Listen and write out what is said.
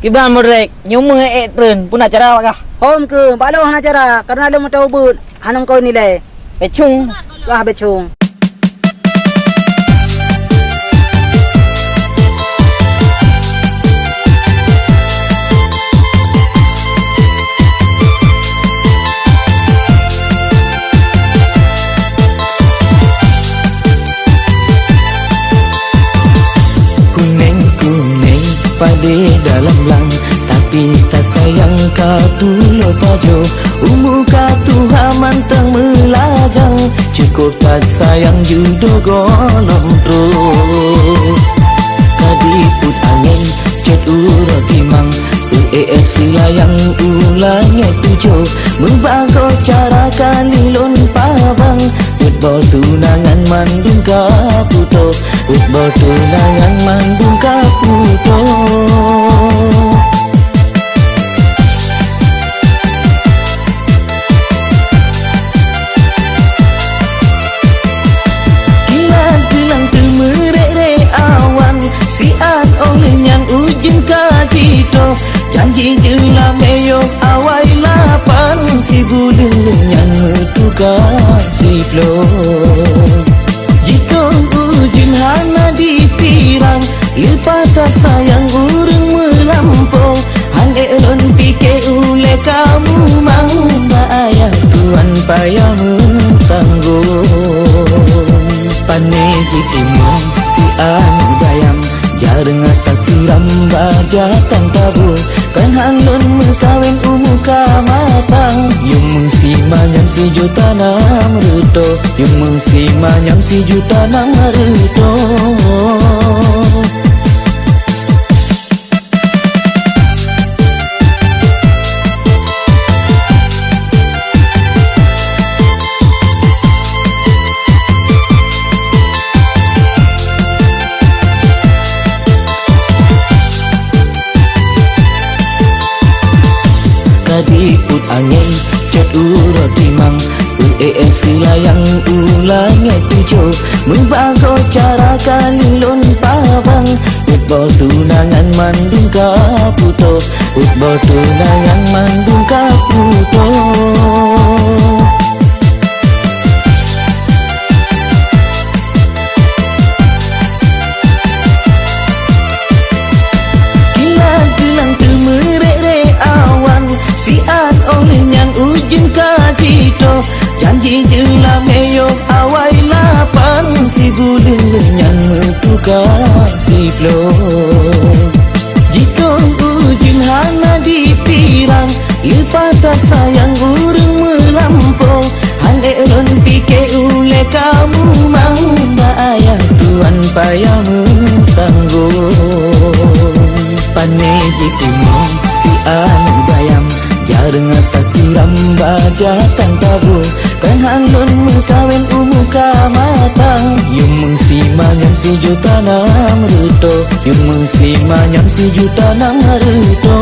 Kiban merek nyumu etren pun acara wakah. Hom ke balo hana cara karena lu mau but hanong kau nilai. Pecung. Wah becung. Kuning-kuning pada dalam lang, tapi tak sayang katu lopajo. Umur katu hamantang melajang, cukup tak sayang judo golong tro. Kadiput angin cet uro timang, silayang ulangnya tujuh. Membago cara kalilon pabang, utbol tunangan mandung kaputo, utbol tunangan mandung kaputo. Kilang-kilang temerere awan, sian oleh yang ujung kacito. Janji jelam eyok awai lapan, si bulung yang metukar si flow. Jika ujung hana dipirang, lepas tak sayang urung melampau. Handek lon pikir ule kamu mang, ayah tuan payah mentanggung. Panai jisimong si anu bayam, jarang atas siram bajatan tabu. Kan handon mengkawin umuka matang, yung mengsi manyam si juta nam ruto, yung mengsi manyam si juta nam ruto. Kadiput angin cet uro timang, silayang ulangnya tujuh. Membago cara kalilon pabang, utbol tunangan mandung kaputo, utbol tunangan mandung kaputo. Kilang-kilang temerere awan, sian oleh yang ujung kacito. Janji jelam eyok awai lapan, si bulung yang metukar si flow. Jika ujung hana dipirang, lepas tak sayang urung melampau. Handek lon pikir ule kamu mang, ayah tuan payah mentanggung. Panai jisimong si anu bayam, jarang atas siram bajatan tabu. Kan handon mengkawin umuka matang, yung mengsi manyam si juta nam ruto, yung mengsi manyam si juta nam ruto.